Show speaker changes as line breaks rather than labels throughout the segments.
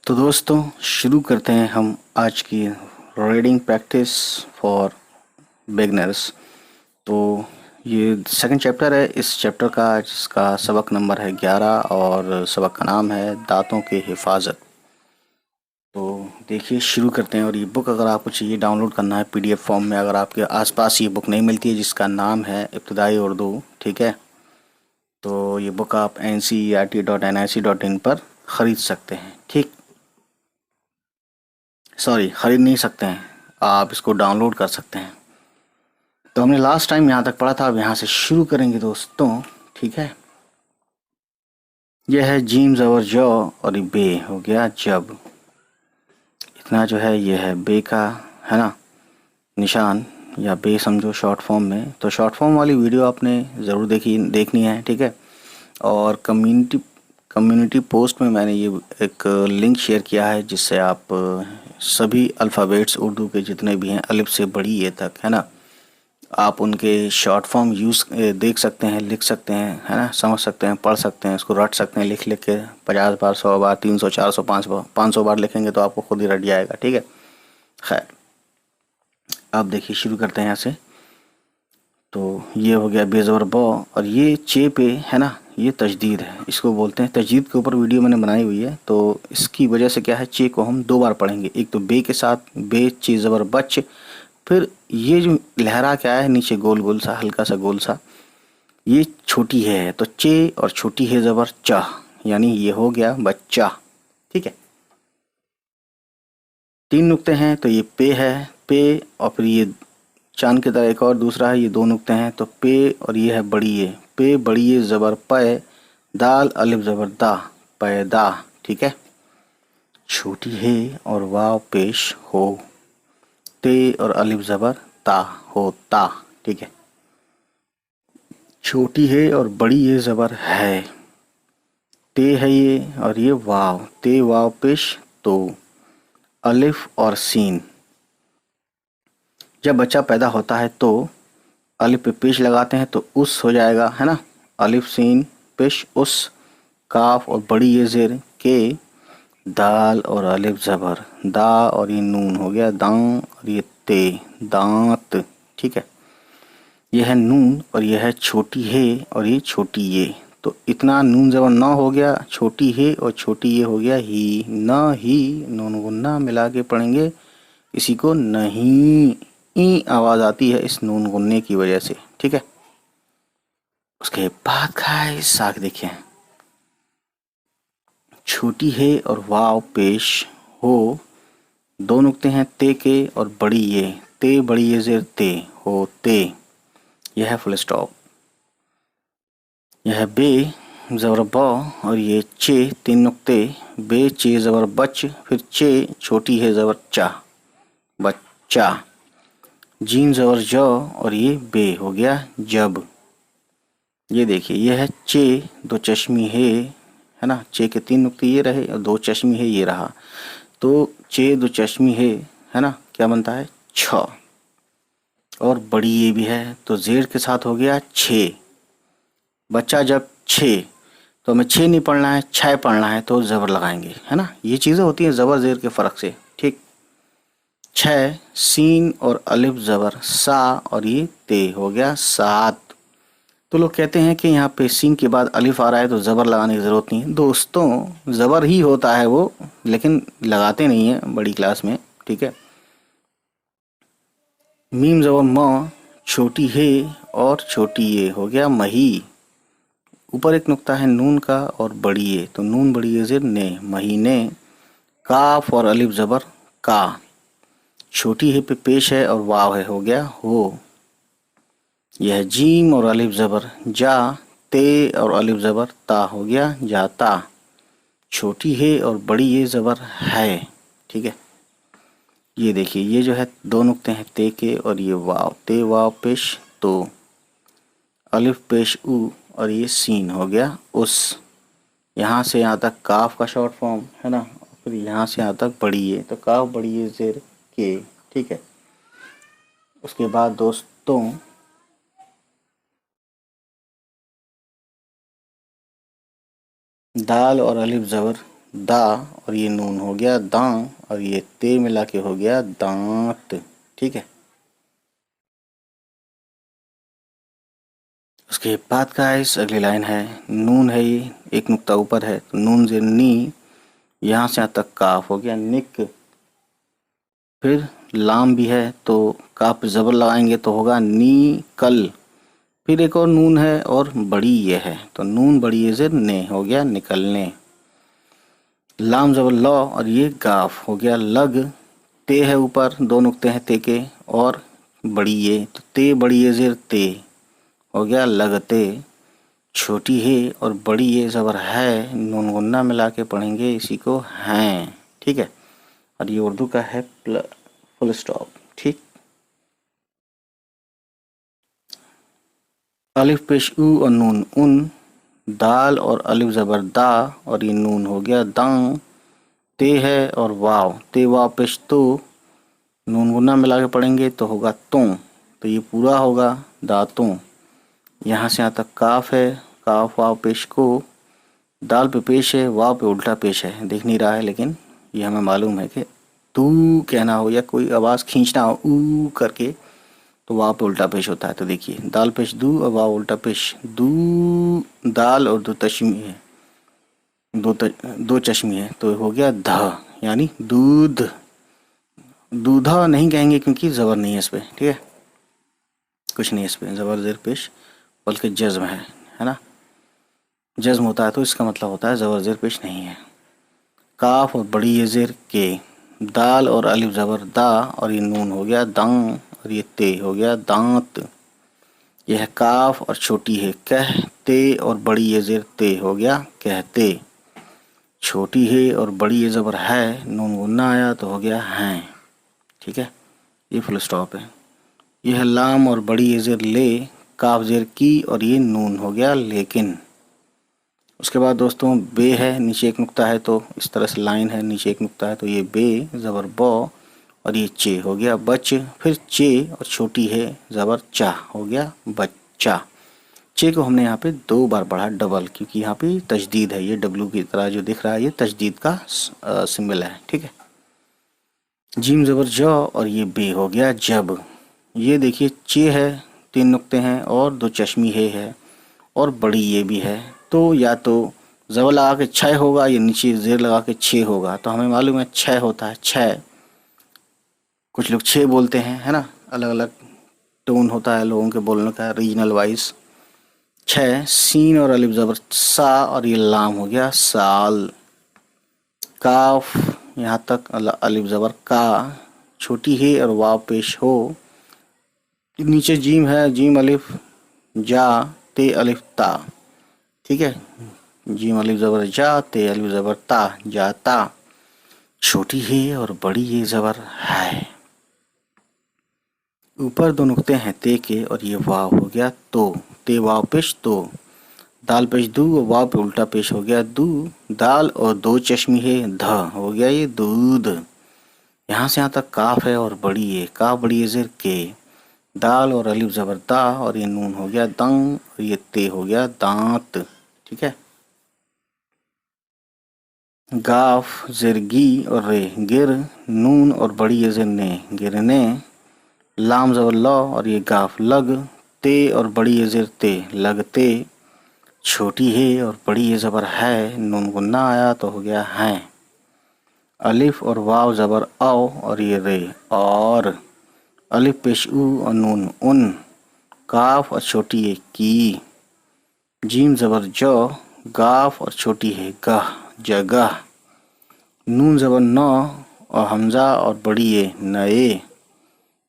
تو دوستوں شروع کرتے ہیں ہم آج کی ریڈنگ پریکٹس فار بگنرس. تو یہ سیکنڈ چیپٹر ہے اس چیپٹر کا، جس کا سبق نمبر ہے 11 اور سبق کا نام ہے دانتوں کی حفاظت. تو دیکھیے شروع کرتے ہیں. اور یہ بک اگر آپ کو چاہیے ڈاؤن لوڈ کرنا ہے PDF فارم میں، اگر آپ کے آس پاس یہ بک نہیں ملتی ہے جس کا نام ہے ابتدائی اردو، ٹھیک ہے، تو یہ بک آپ NCERT.nic.in پر خرید سکتے ہیں. ٹھیک، سوری خرید نہیں سکتے ہیں، آپ اس کو ڈاؤن لوڈ کر سکتے ہیں. تو ہم نے لاسٹ ٹائم یہاں تک پڑھا تھا، اب یہاں سے شروع کریں گے دوستوں. ٹھیک ہے، یہ ہے جیم زبر جو اور یہ بے ہو گیا جب. اتنا جو ہے یہ ہے بے کا، ہے نا، نشان یا بے سمجھو شارٹ فارم میں. تو شارٹ فارم والی ویڈیو آپ نے ضرور دیکھنی ہے. ٹھیک ہے، اور کمیونٹی پوسٹ میں میں نے یہ ایک لنک شیئر کیا ہے جس سے آپ سبھی الفابیٹس اردو کے جتنے بھی ہیں الف سے بڑی اے تک، ہے نا، آپ ان کے شارٹ فارم دیکھ سکتے ہیں، لکھ سکتے ہیں، ہے نا، سمجھ سکتے ہیں، پڑھ سکتے ہیں، اس کو رٹ سکتے ہیں لکھ کے 50 بار 100 بار 300 400 500 بار لکھیں گے تو آپ کو خود ہی رٹ جائے گا. ٹھیک ہے، خیر آپ دیکھیے شروع کرتے ہیں یہاں سے. تو یہ ہو گیا بے زبر با، اور یہ چے پہ ہے نا، یہ تجدید ہے، اس کو بولتے ہیں. تجدید کے اوپر ویڈیو میں نے بنائی ہوئی ہے. تو اس کی وجہ سے کیا ہے، چے کو ہم 2 بار پڑھیں گے، ایک تو بے کے ساتھ بے چے زبر بچ، پھر یہ جو لہرا کیا ہے نیچے گول گول سا، ہلکا سا گول سا، یہ چھوٹی ہے تو چے اور چھوٹی ہے زبر چاہ، یعنی یہ ہو گیا بچہ. ٹھیک ہے، 3 نقطے ہیں تو یہ پے ہے، پے، اور پھر یہ چاند کی طرح ایک اور دوسرا ہے، یہ 2 نقطے ہیں تو پے، اور یہ ہے بڑی ہے، پے بڑی ہے زبر پے، دال الف زبر دا، پیدا. ٹھیک ہے، چھوٹی ہے اور واو پیش ہو، تے اور الف زبر تا، ہوتا. ٹھیک ہے، چھوٹی ہے اور بڑی ہے زبر ہے، تے ہے یہ اور یہ واو، تے واو پیش تو، الف اور سین. جب بچہ پیدا ہوتا ہے تو الف پہ پیش لگاتے ہیں تو اس ہو جائے گا، ہے نا، الف سین پیش اس. کاف اور بڑی یہ زیر کے، دال اور الف زبر دا، اور یہ نون ہو گیا داں، اور یہ تے دانت. ٹھیک ہے، یہ ہے نون اور یہ ہے چھوٹی ہے اور یہ چھوٹی یہ. تو اتنا نون زبر نہ ہو گیا، چھوٹی ہے اور چھوٹی یہ ہو گیا ہی، نہ ہی، نون غنہ ملا کے پڑھیں گے اسی کو نہیں، ای آواز آتی ہے اس نون غننے کی وجہ سے. ٹھیک ہے، اس کے بعد کھائے ساکھ دیکھیں، چھوٹی ہے اور واو پیش ہو، 2 نقطے ہیں تے کے اور بڑی یہ، تے بڑی یہ زیر تے، ہوتے. یہ ہے فل اسٹاپ. یہ ہے بے زبر با اور یہ چے، 3 نقطے، بے چے زبر بچ، پھر چے چھوٹی ہے زبر چا، بچہ. جیم زبر جو اور یہ بے ہو گیا جب. یہ دیکھیے یہ ہے چے 2 چشمی ہے نا، چے کے 3 نقطے یہ رہے اور 2 چشمی ہے یہ رہا، تو چے 2 چشمی ہے نا، کیا بنتا ہے چھ. اور بڑی یہ بھی ہے تو زیر کے ساتھ ہو گیا 6. بچہ جب 6، تو ہمیں 6 نہیں پڑھنا ہے 6 پڑھنا ہے تو زبر لگائیں گے، ہے نا. یہ چیزیں ہوتی ہیں زبر زیر کے فرق سے. ٹھیک، 6 سین اور الف زبر سا، اور یہ تے ہو گیا 7. تو لوگ کہتے ہیں کہ یہاں پہ سین کے بعد الف آ رہا ہے تو زبر لگانے کی ضرورت نہیں ہے. دوستوں زبر ہی ہوتا ہے وہ، لیکن لگاتے نہیں ہیں بڑی کلاس میں. ٹھیک ہے، میم زبر ماں، چھوٹی ہے اور چھوٹی یہ ہو گیا مہی. اوپر ایک نقطہ ہے نون کا اور بڑی ہے تو نون بڑی ہے زیر نے، مہینے. کاف اور الف زبر کا، چھوٹی ہے پہ پیش ہے اور واو ہے ہو گیا ہو. یہ ہے جیم اور الف زبر جا، تے اور الف زبر تا ہو گیا جاتا. چھوٹی ہے اور بڑی یہ زبر ہے. ٹھیک ہے، یہ دیکھیے یہ جو ہے 2 نقطے ہیں تے کے اور یہ واو، تے واو پیش تو، الف پیش او، اور یہ سین ہو گیا اس. یہاں سے یہاں تک کاف کا شارٹ فارم ہے نا، پھر یہاں سے یہاں تک بڑی ہے تو کاف بڑی ہے زیر کے. ٹھیک ہے، اس کے بعد دوستوں دال اور الف زبر دا اور یہ نون ہو گیا داں اور یہ تے ملا کے ہو گیا دانت. ٹھیک ہے. اس کے بعد کا اگلی لائن ہے نون ہے، یہ ایک نقطہ اوپر ہے تو نون زیر نی، یہاں سے یہاں تک کاف ہو گیا نک. پھر لام بھی ہے تو کاف پہ زبر لگائیں گے تو ہوگا نی کل. پھر ایک اور نون ہے اور بڑی یہ ہے تو نون بڑی یہ زیر نے ہو گیا نکلنے. لام زبر لو اور یہ گاف ہو گیا لگ. تے ہے اوپر، دو نقطے ہیں تے کے اور بڑی یہ تو تے بڑی یہ زیر تے ہو گیا لگتے. چھوٹی ہے اور بڑی یہ زبر ہے، نون غنہ ملا کے پڑھیں گے اسی کو ہیں. ٹھیک ہے. اور یہ اردو کا ہے فل اسٹاپ. ٹھیک. الف پیش او اور نون ان، دال اور الف زبر دا اور یہ نون ہو گیا داں. تے ہے اور واو، تے واو پیش تو، نون غنہ ملا کے پڑھیں گے تو ہوگا توں، تو یہ پورا ہوگا داتوں. یہاں سے یہاں تک کاف ہے، کاف واو پیش کو، دال پہ پیش ہے، واو پہ الٹا پیش ہے، دیکھ نہیں رہا ہے لیکن یہ ہمیں معلوم ہے کہ تو کہنا ہو یا کوئی آواز کھینچنا ہو او کر کے تو واو پہ الٹا پیش ہوتا ہے. تو دیکھیے دال پیش دو اور واو الٹا پیش دو، دال اور دو تشمی ہے، دو چشمی ہے تو ہو گیا دھا یعنی دودھ. دودھا نہیں کہیں گے کیونکہ زبر نہیں ہے اس پہ. ٹھیک ہے. کچھ نہیں اس پہ زبر زیر پیش بلکہ جزم ہے نا. جزم ہوتا ہے تو اس کا مطلب ہوتا ہے زبر زیر پیش نہیں ہے. کاف اور بڑی یہ زیر کے، دال اور الف زبر دا اور یہ نون ہو گیا داں اور یہ تے ہو گیا دانت. یہ ہے کاف اور چھوٹی ہے کہتے اور بڑی یہ زیر تے ہو گیا کہتے. چھوٹی ہے اور بڑی یہ زبر ہے، نون غنہ آیا تو ہو گیا ہیں. ٹھیک ہے. یہ فل اسٹاپ ہے. یہ ہے لام اور بڑی یہ زیر لے، کاف زیر کی اور یہ نون ہو گیا لیکن. اس کے بعد دوستوں بے ہے، نیچے ایک نقطہ ہے تو اس طرح سے لائن ہے، نیچے ایک نقطہ ہے تو یہ بے زبر بو اور یہ چے ہو گیا بچ. پھر چے اور چھوٹی ہے زبر چا ہو گیا بچہ. چے کو ہم نے یہاں پہ دو بار پڑھا ڈبل، کیونکہ یہاں پہ تجدید ہے، یہ ڈبلو کی طرح جو دکھ رہا ہے یہ تجدید کا سمبل ہے. ٹھیک ہے. جیم زبر جو اور یہ بے ہو گیا جب. یہ دیکھیے چے ہے، تین نقطے ہیں اور دو چشمی ہے اور بڑی یہ بھی ہے تو یا تو زبر لگا کے چھ ہوگا یا نیچے زیر لگا کے چھ ہوگا. تو ہمیں معلوم ہے چھ ہوتا ہے چھ. کچھ لوگ چھ بولتے ہیں ہے نا، الگ الگ ٹون ہوتا ہے لوگوں کے بولنے کا ریجنل وائز. چھ. سین اور الف زبر سا اور یہ لام ہو گیا سال. کاف یہاں تک الف زبر کا، چھوٹی ہے اور واو پیش ہو. نیچے جیم ہے، جیم الف جا تے الف تا. ٹھیک ہے. جیم الف زبر جا تے الف زبر تا جاتا. چھوٹی ہے اور بڑی یہ زبر ہے. اوپر دو نقطے ہیں تے کے اور یہ واو ہو گیا تو، تے واو پیش تو. دال پیش دو اور واو پہ الٹا پیش ہو گیا دو. دال اور دو چشمی ہے دھا ہو گیا یہ دودھ. یہاں سے یہاں تک کاف ہے اور بڑی ہے، کاف بڑی ہے زیر کے، دال اور الف زبر دا اور یہ نون ہو گیا دنگ اور یہ تے ہو گیا دانت. ٹھیک ہے. گاف زیر گی اور رے گر، نون اور بڑی یہ زیر نے گرنے. لام زبر لو اور یہ گاف لگ، تے اور بڑی یہ زیر تے لگتے. چھوٹی ہے اور بڑی یہ زبر ہے، نون غنہ آیا تو ہو گیا ہیں. الف اور واو زبر او اور یہ رے اور. الف پیش او اور نون ان، کاف اور چھوٹی ہے کی. جیم زبر جو، گاف اور چھوٹی ہے گہ جگہ. نون زبر نو اور حمزہ اور بڑی ہے نئے.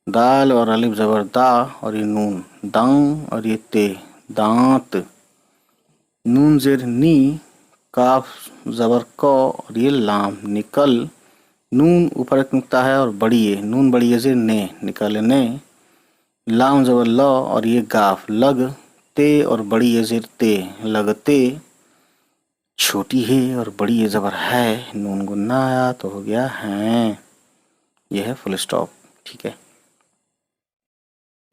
دال اور الف زبر دا اور یہ نون دنگ اور یہ تے دانت. نون زیر نی، کاف زبر کو اور یہ لام نکل. نون اوپر ایک نقطہ ہے اور بڑی ہے، نون بڑی ہے زیر نے نکلنے. لام زبر لو اور یہ گاف لگ، تے اور بڑی یہ زیر تے لگتے. چھوٹی ہے اور بڑی یہ زبر ہے، نون غنہ آیا تو ہو گیا ہیں. یہ ہے فل اسٹاپ. ٹھیک ہے.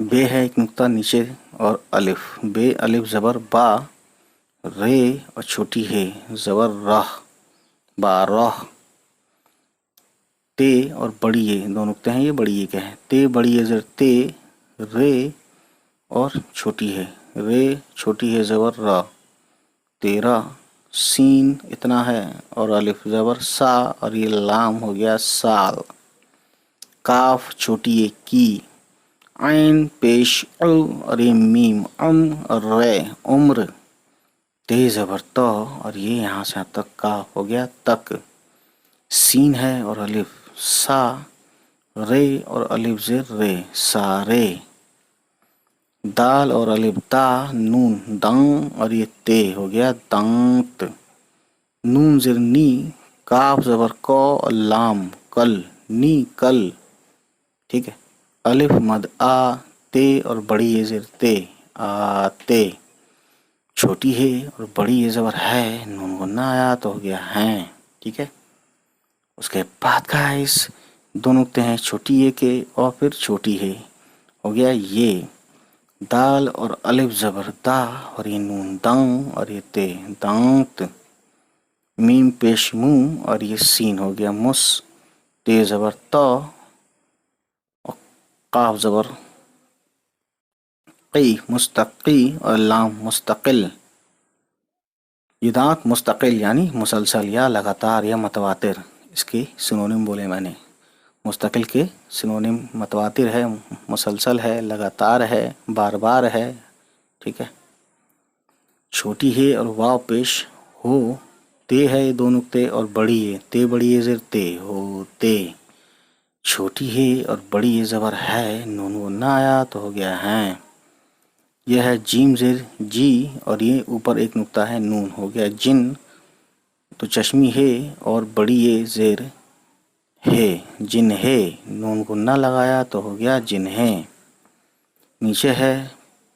بے ہے ایک نقطہ نیچے اور الف، بے الف زبر با، رے اور چھوٹی ہے زبر راہ 12 تے اور بڑی اے دو نقطے ہیں، یہ بڑی اے کے ہیں، تے بڑی اے زر تے، رے اور چھوٹی ہے رے، چھوٹی ہے زبر را، 13 سین اتنا ہے اور الف زبر سا اور یہ لام ہو گیا سال، کاف چھوٹی ہے کی، عین پیش او اور یہ میم ام اور رے عمر، تے زبر تو اور یہ یہاں سے تک کاف ہو گیا تک، سین ہے اور الف سا، رے اور الف زر رے سارے، دال اور الف دا، نون دان اور یہ تے ہو گیا دانت، نون زر نی، کاف زبر کو اور لام کل، نی کل، ٹھیک ہے، الف مد آ، تے اور بڑی یہ زر تے، آتے، چھوٹی ہے اور بڑی یہ زبر ہے، نون غنہ آیا تو ہو گیا ہیں، ٹھیک ہے۔ اس کے بعد گائس دو نقطے ہیں چھوٹی اے کے اور پھر چھوٹی ہے، ہو گیا یہ، دال اور الف زبر دا اور یہ نون دان اور یہ تے دانت، میم پیش مو اور یہ سین ہو گیا مس، تے زبر تو اور قاف زبر قی مستقی اور لام مستقل، یہ دانت مستقل یعنی مسلسل یا لگاتار یا متواتر، اس کے سنونیم بولے میں نے، مستقل کے سنونیم متواتر ہے، مسلسل ہے، لگاتار ہے، بار بار ہے، ٹھیک ہے۔ چھوٹی ہے اور واو پیش ہو، تے ہے دو نقطے اور بڑی ہے، تے بڑی ہے زر تے ہو تے، چھوٹی ہے اور بڑی ہے زبر ہے، نون وہ نہ آیا تو ہو گیا ہیں، یہ ہے جیم زر جی اور یہ اوپر ایک نقطہ ہے نون، ہو گیا جن، تو چشمی ہے اور بڑی ہے زیر ہے، جن ہے، نون کو نہ لگایا تو ہو گیا جن ہے، نیچے ہے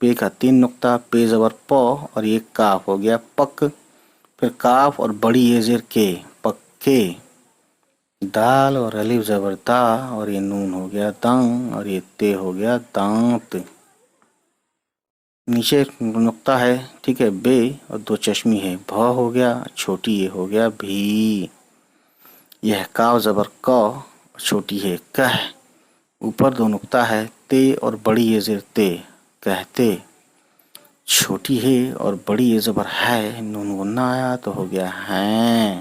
پے کا 3 نقطہ، پے زبر پو اور یہ کاف ہو گیا پک، پھر کاف اور بڑی یہ زیر کے، پکے، دال اور الف زبر دا اور یہ نون ہو گیا دان اور یہ تے ہو گیا دانت، نیچے نقطہ ہے، ٹھیک ہے، بے اور دو چشمی ہے، بھا ہو گیا، چھوٹی یہ ہو گیا بھی، یہ ہے کاف زبر کو، چھوٹی ہے کہ، اوپر دو نقطہ ہے، تے اور بڑی یہ زر تے، کہتے، چھوٹی ہے اور بڑی یہ زبر ہے، نون غنہ آیا تو ہو گیا ہیں،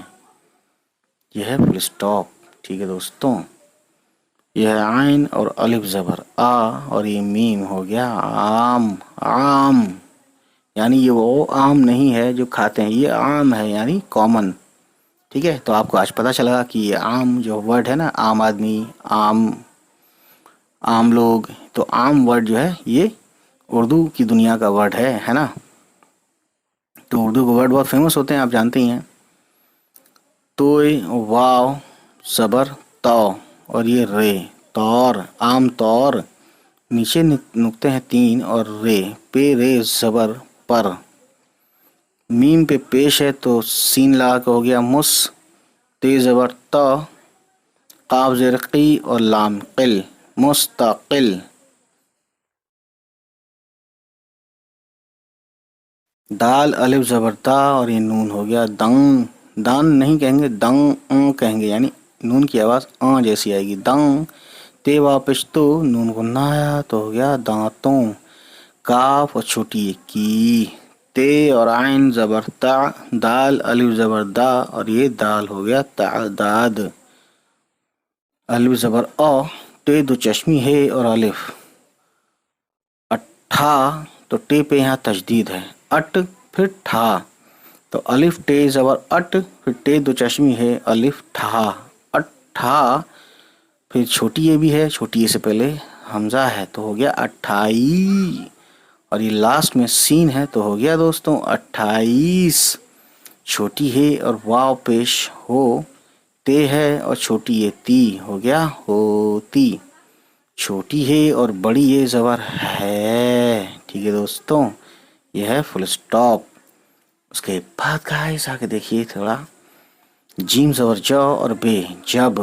یہ ہے فل سٹاپ، ٹھیک ہے دوستوں۔ یہ ہے عین اور الف زبر آ اور یہ میم ہو گیا عام، عام یعنی یہ وہ عام نہیں ہے جو کھاتے ہیں، یہ عام ہے یعنی کامن، ٹھیک ہے۔ تو آپ کو آج پتہ چلا کہ یہ عام جو ورڈ ہے نا، عام آدمی، عام لوگ، تو عام ورڈ جو ہے یہ اردو کی دنیا کا ورڈ ہے نا، تو اردو کے ورڈ بہت فیمس ہوتے ہیں، آپ جانتے ہی ہیں، تو واو زبر تو اور یہ رے طور، عام طور، نیچے نقطے ہیں 3 اور رے، پے رے زبر پر، میم پہ پیش ہے تو سین لا کے ہو گیا مس، تے زبر تو، قاف زیر قی اور لام قل، مستقل، دال الف زبر دا اور یہ نون ہو گیا دان، دان نہیں کہیں گے، دان کہیں گے، یعنی نون کی آواز جیسی آئے گی، دان، تے واپس تو، نون کو نہ آیا تو ہو گیا دانتوں، کاف اور چھوٹی کی، تے اور عین زبر تا، دال الف زبر دا اور یہ دال ہو گیا تعداد، الف زبر او، تے دو چشمی ہے اور الف، اٹھا، تو ٹے پہ یہاں تشدید ہے، اٹ پھر ٹھا، تو الف ٹے زبر اٹ، پھر ٹے دو چشمی ہے، الف ٹھا، اٹھا، پھر چھوٹی یہ بھی ہے، چھوٹی یہ سے پہلے حمزہ ہے تو ہو گیا 28، اور یہ لاسٹ میں سین ہے تو ہو گیا دوستوں 28، چھوٹی ہے اور واو پیش ہو، تے ہے اور چھوٹی یہ تی، ہو گیا ہوتی، چھوٹی ہے اور بڑی یہ زبر ہے، ٹھیک ہے دوستوں، یہ ہے فل سٹاپ۔ اس کے بعد گائس آگے دیکھیے تھوڑا، جیم زبر جو اور بے جب،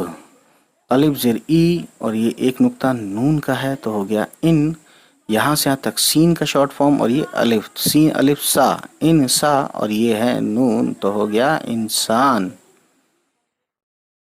الف زیر ای اور یہ ایک نقطہ نون کا ہے تو ہو گیا ان، یہاں سے یہاں تک سین کا شارٹ فارم اور یہ الف، سین الف سا، ان سا اور یہ ہے نون تو ہو گیا انسان،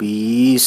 20।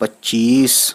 25।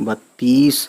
32।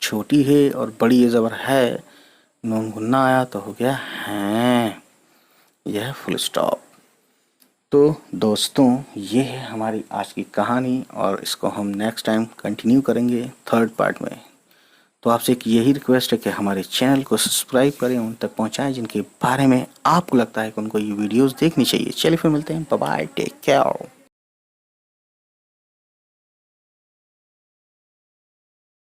چھوٹی ہے اور بڑی زبر ہے، نون گنا آیا تو ہو گیا ہیں، یہ ہے فل اسٹاپ۔ تو دوستوں یہ ہے ہماری آج کی کہانی، اور اس کو ہم نیکسٹ ٹائم کنٹینیو کریں گے 3rd پارٹ میں۔ تو آپ سے ایک یہی ریکویسٹ ہے کہ ہمارے چینل کو سبسکرائب کریں، ان تک پہنچائیں جن کے بارے میں آپ کو لگتا ہے کہ ان کو یہ ویڈیوز دیکھنی چاہیے۔ چلیے پھر ملتے ہیں، بائے بائے، ٹیک کیئر۔